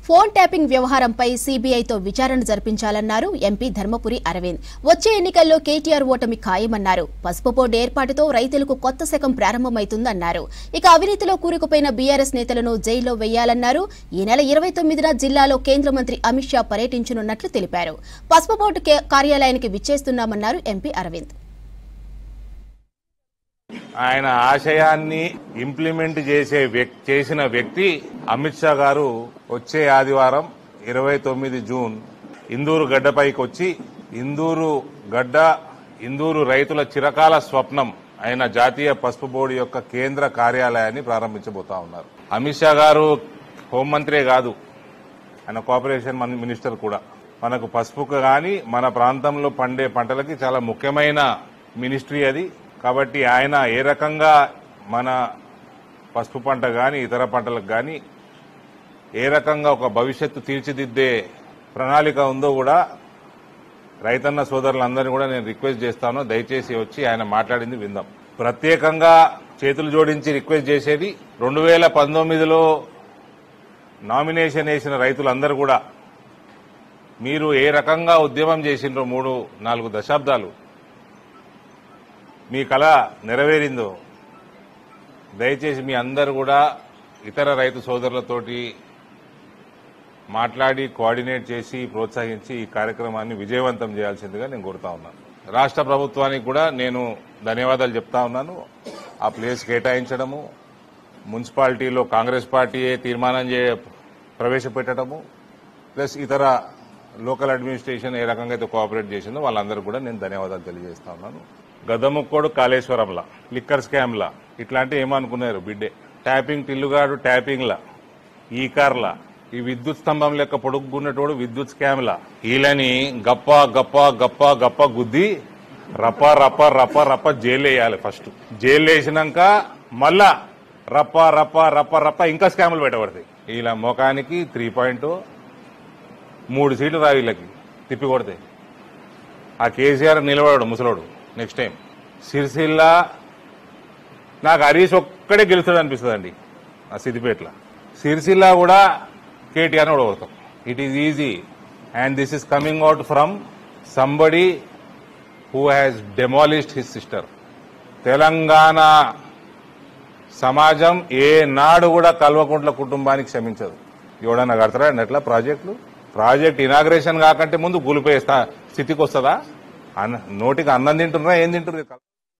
Phone tapping వ్యవహారంపై సీబీఐతో విచారణ జరిపించాలన్నారు MP Dharmapuri Arvind. వచ్చే ఎన్నికల్లో కేటీఆర్ ఓటమి ఖాయమన్నారు. పసుపు బోర్డు ఏర్పాటుతో రైతులకు కొత్త శకం ప్రారంభమైతుందన్నారు. ఇక అవినీతిలో కూరుకుపోయిన బీఆర్ఎస్ నేతలను జైల్లో వేయాలన్నారు. ఈ నెల 29న జిల్లాలో కేంద్ర మంత్రి అమిత్ షా పర్యటించనున్నట్లు తెలిపారు. పసుపు బోర్డు కార్యాలయానికి విచ్చేస్తున్నామన్నారు ఎంపీ అరవింద్. ఆయన ఆశయాన్ని ఇంప్లిమెంట్ చేసిన వ్యక్తి అమిత్ షా గారు వచ్చే ఆదివారం 29 జూన్ ఇందూరు గడ్డపైకి వచ్చి ఇందూరు రైతుల చిరకాల స్వప్నం అయిన జాతీయ పసుపు బోర్డు యొక్క కేంద్ర కార్యాలయాన్ని ప్రారంభించబోతా ఉన్నారు. అమిత్ షా గారు హోంమంత్రే కాదు, ఆయన కోఆపరేషన్ మినిస్టర్ కూడా. మనకు పసుపుకు గాని మన ప్రాంతంలో పండే పంటలకి చాలా ముఖ్యమైన మినిస్ట్రీ అది. కాబట్టి ఆయన ఏ రకంగా మన పసుపు పంట గాని ఇతర పంటలకు గాని ఏ రకంగా ఒక భవిష్యత్తు తీర్చిదిద్దే ప్రణాళిక ఉందో కూడా రైతన్న సోదరులందరినీ కూడా నేను రిక్వెస్ట్ చేస్తాను, దయచేసి వచ్చి ఆయన మాట్లాడింది విందాం. ప్రత్యేకంగా చేతులు జోడించి రిక్వెస్ట్ చేసేది, 2019లో నామినేషన్ వేసిన రైతులందరూ కూడా మీరు ఏ రకంగా ఉద్యమం చేసిండ్రో 3-4 దశాబ్దాలు మీ కళ నెరవేరిందో దయచేసి మీ అందరూ కూడా ఇతర రైతు సోదరులతోటి మాట్లాడి కోఆర్డినేట్ చేసి ప్రోత్సహించి ఈ కార్యక్రమాన్ని విజయవంతం చేయాల్సిందిగా నేను కోరుతా ఉన్నాను. రాష్ట్ర ప్రభుత్వానికి కూడా నేను ధన్యవాదాలు చెప్తా ఉన్నాను. ఆ ప్లేస్ కేటాయించడము, మున్సిపాలిటీలో కాంగ్రెస్ పార్టీయే తీర్మానం ప్రవేశపెట్టడము, ప్లస్ ఇతర లోకల్ అడ్మినిస్ట్రేషన్ ఏ రకంగా అయితే కోఆపరేట్ చేసిందో వాళ్ళందరూ కూడా నేను ధన్యవాదాలు తెలియజేస్తా ఉన్నాను. గదముక్కోడు కాళేశ్వరంలా, లిక్కర్ స్కామ్లా ఇట్లాంటివి ఏమనుకున్నారు బిడ్డే, ట్యాపింగ్ టిల్లుగాడు ట్యాపింగ్లా, ఈ కార్లా, ఈ విద్యుత్ స్తంభం లెక్క పొడుగున్నటోడు విద్యుత్ స్కామ్లా, వీళ్ళని గప్ప గప్ప గప్ప గప్ప గుద్ది రప్ప రప్ప రప్ప రప్ప జైలు వేయాలి. ఫస్ట్ జైలు వేసినాక మళ్ళా రప్ప రప్ప రప్ప రప్ప ఇంకా స్కాములు పెట్టబడతాయి. వీళ్ళ ముఖానికి 3 సీట్లు రా వీళ్ళకి తిప్పి కొడతాయి. ఆ కేసీఆర్ నిలబడాడు ముసలోడు. నెక్స్ట్ టైం సిరిసిల్ల నాకు హరీష్ ఒక్కడే గెలుస్తాడు అనిపిస్తుందండి. ఆ సిద్దిపేటలో సిరిసిల్ల కూడా కేటీఆర్ ఓడగొడతాం. It is easy and this is coming out from somebody who has demolished his sister. Telangana సమాజం ఏనాడు కూడా కల్వకుంట్ల కుటుంబానికి క్షమించదు. ఎవడన్నా కడతారా అన్నట్ల ప్రాజెక్ట్ ఇనాగ్రేషన్ కాకంటే ముందు గులిపోయే స్థితికి వస్తుందా? నోటికి అన్నం తింటున్నారా, ఏం తింటున్నారు?